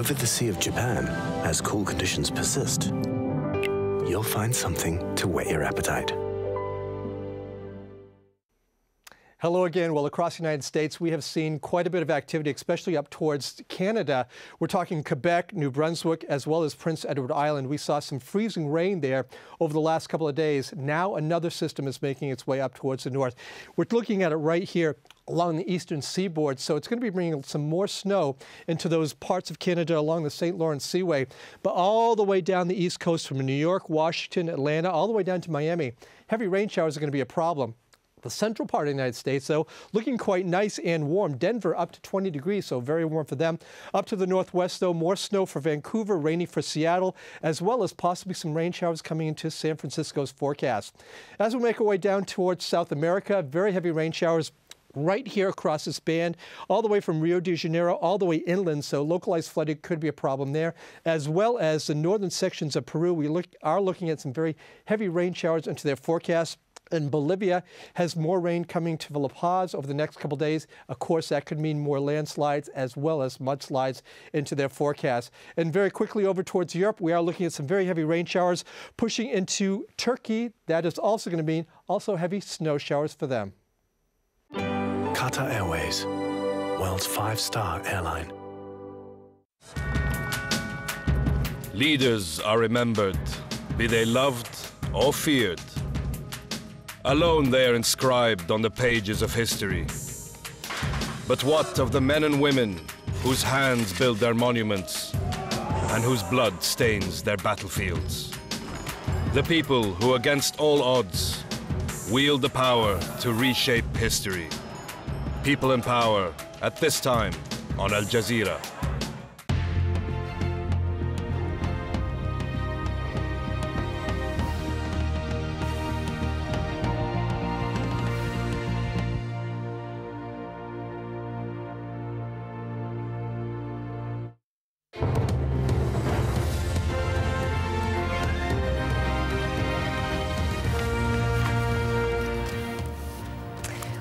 over the Sea of Japan, as cool conditions persist, you'll find something to whet your appetite. Hello again. Well, across the United States, we have seen quite a bit of activity, especially up towards Canada. We're talking Quebec, New Brunswick, as well as Prince Edward Island. We saw some freezing rain there over the last couple of days. Now another system is making its way up towards the north. We're looking at it right here along the eastern seaboard, so it's going to be bringing some more snow into those parts of Canada along the St. Lawrence Seaway, but all the way down the east coast from New York, Washington, Atlanta, all the way down to Miami. Heavy rain showers are going to be a problem. The central part of the United States, though, looking quite nice and warm. Denver up to 20 degrees, so very warm for them. Up to the northwest, though, more snow for Vancouver, rainy for Seattle, as well as possibly some rain showers coming into San Francisco's forecast. As we make our way down towards South America, very heavy rain showers right here across this band, all the way from Rio de Janeiro, all the way inland, so localized flooding could be a problem there, as well as the northern sections of Peru. We are looking at some very heavy rain showers into their forecast. And Bolivia has more rain coming to La Paz over the next couple days. Of course, that could mean more landslides as well as mudslides into their forecast. And very quickly over towards Europe, we are looking at some very heavy rain showers pushing into Turkey. That is also going to mean also heavy snow showers for them. Qatar Airways, world's 5-star airline. Leaders are remembered, be they loved or feared. Alone they are inscribed on the pages of history. But what of the men and women whose hands build their monuments and whose blood stains their battlefields? The people who, against all odds, wield the power to reshape history. People in power at this time on AlJazeera.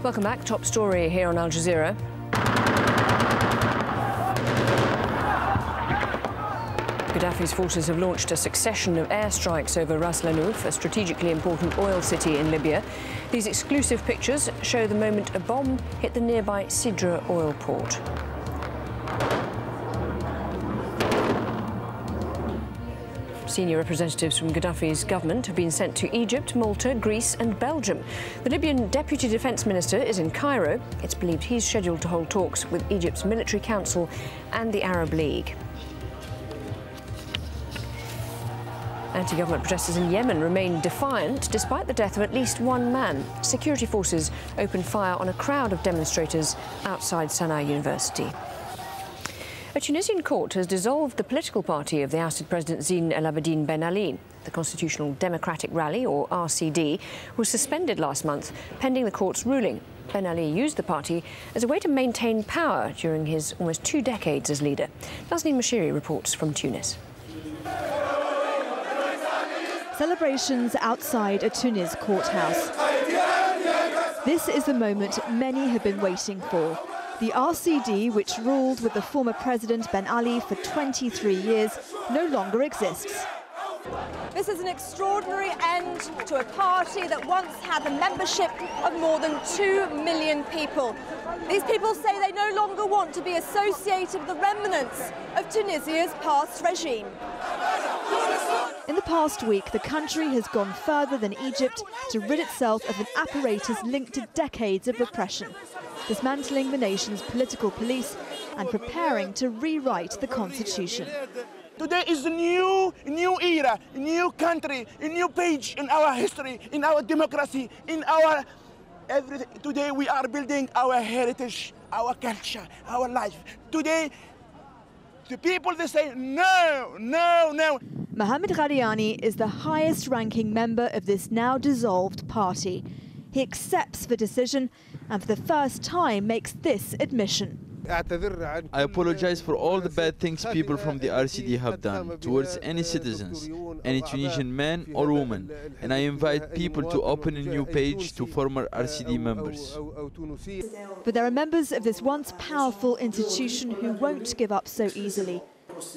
Welcome back. Top story here on Al Jazeera. Gaddafi's forces have launched a succession of airstrikes over Ras Lanouf, a strategically important oil city in Libya. These exclusive pictures show the moment a bomb hit the nearby Sidra oil port. Senior representatives from Gaddafi's government have been sent to Egypt, Malta, Greece and Belgium. The Libyan Deputy Defence Minister is in Cairo. It's believed he's scheduled to hold talks with Egypt's military council and the Arab League. Anti-government protesters in Yemen remain defiant despite the death of at least one man. Security forces opened fire on a crowd of demonstrators outside Sana'a University. A Tunisian court has dissolved the political party of the ousted President Zine El Abidine Ben Ali. The Constitutional Democratic Rally, or RCD, was suspended last month, pending the court's ruling. Ben Ali used the party as a way to maintain power during his almost 2 decades as leader. Nazneen Mashiri reports from Tunis. Celebrations outside a Tunis courthouse. This is the moment many have been waiting for. The RCD, which ruled with the former President Ben Ali for 23 years, no longer exists. This is an extraordinary end to a party that once had the membership of more than 2 million people. These people say they no longer want to be associated with the remnants of Tunisia's past regime. In the past week, the country has gone further than Egypt to rid itself of an apparatus linked to decades of repression, dismantling the nation's political police and preparing to rewrite the constitution. Today is a new era, a new country, a new page in our history, in our democracy, in our everything. Today we are building our heritage, our culture, our life. Today, the people, they say no, no, no. Mohamed Ghaliani is the highest-ranking member of this now dissolved party. He accepts the decision and for the first time makes this admission. I apologize for all the bad things people from the RCD have done towards any citizens, any Tunisian man or woman, and I invite people to open a new page to former RCD members. But there are members of this once powerful institution who won't give up so easily.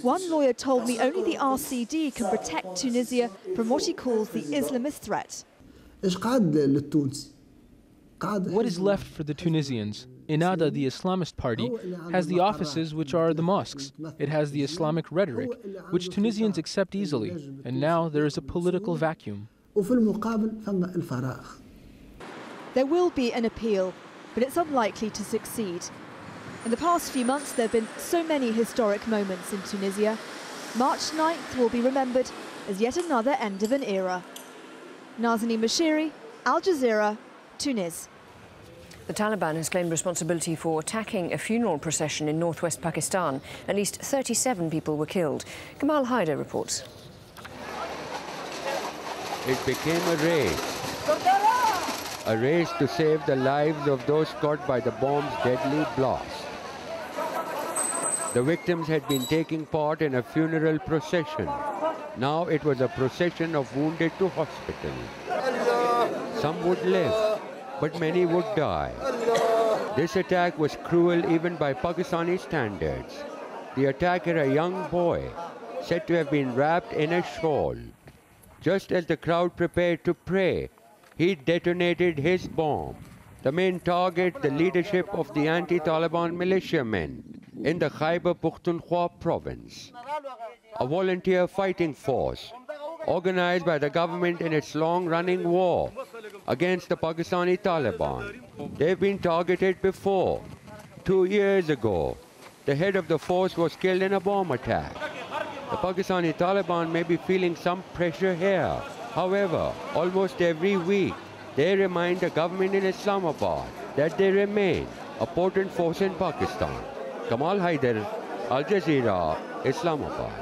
One lawyer told me only the RCD can protect Tunisia from what he calls the Islamist threat. What is left for the Tunisians? Ennahda, the Islamist party, has the offices which are the mosques. It has the Islamic rhetoric, which Tunisians accept easily, and now there is a political vacuum. There will be an appeal, but it's unlikely to succeed. In the past few months, there have been so many historic moments in Tunisia. March 9th will be remembered as yet another end of an era. Nazanin Bashiri, Al Jazeera, Tunis. The Taliban has claimed responsibility for attacking a funeral procession in northwest Pakistan. At least 37 people were killed. Kamal Haider reports. It became a race to save the lives of those caught by the bomb's deadly blast. The victims had been taking part in a funeral procession. Now it was a procession of wounded to hospital. Some would live, but many would die. This attack was cruel even by Pakistani standards. The attacker, a young boy, said to have been wrapped in a shawl. Just as the crowd prepared to pray, he detonated his bomb. The main target, the leadership of the anti-Taliban militiamen in the Khyber Pakhtunkhwa province, a volunteer fighting force organized by the government in its long-running war against the Pakistani Taliban. They've been targeted before. 2 years ago, the head of the force was killed in a bomb attack. The Pakistani Taliban may be feeling some pressure here. However, almost every week, they remind the government in Islamabad that they remain a potent force in Pakistan. Kamal Haider, Al Jazeera, Islamabad.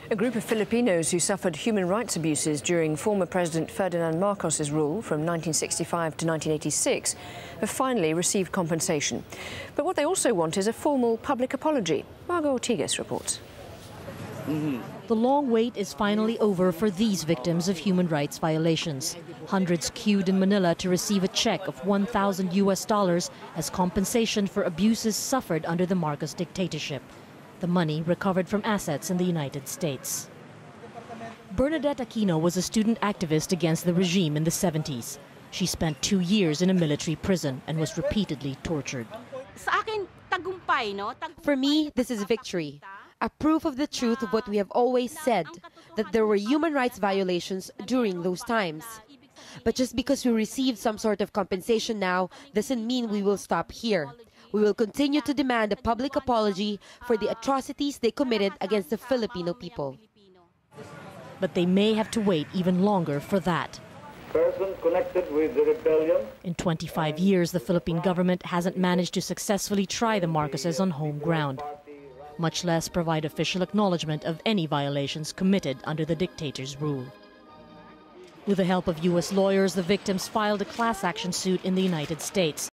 A group of Filipinos who suffered human rights abuses during former President Ferdinand Marcos's rule from 1965 to 1986 have finally received compensation. But what they also want is a formal public apology. Margot Ortigas reports. The long wait is finally over for these victims of human rights violations. Hundreds queued in Manila to receive a check of $1,000 as compensation for abuses suffered under the Marcos dictatorship. The money recovered from assets in the United States. Bernadette Aquino was a student activist against the regime in the 70s. She spent 2 years in a military prison and was repeatedly tortured. For me, this is victory. A proof of the truth of what we have always said, that there were human rights violations during those times. But just because we received some sort of compensation now doesn't mean we will stop here. We will continue to demand a public apology for the atrocities they committed against the Filipino people. But they may have to wait even longer for that. Person connected with the rebellion. In 25 years, the Philippine government hasn't managed to successfully try the Marcoses on home ground, much less provide official acknowledgement of any violations committed under the dictator's rule. With the help of U.S. lawyers, the victims filed a class action suit in the United States.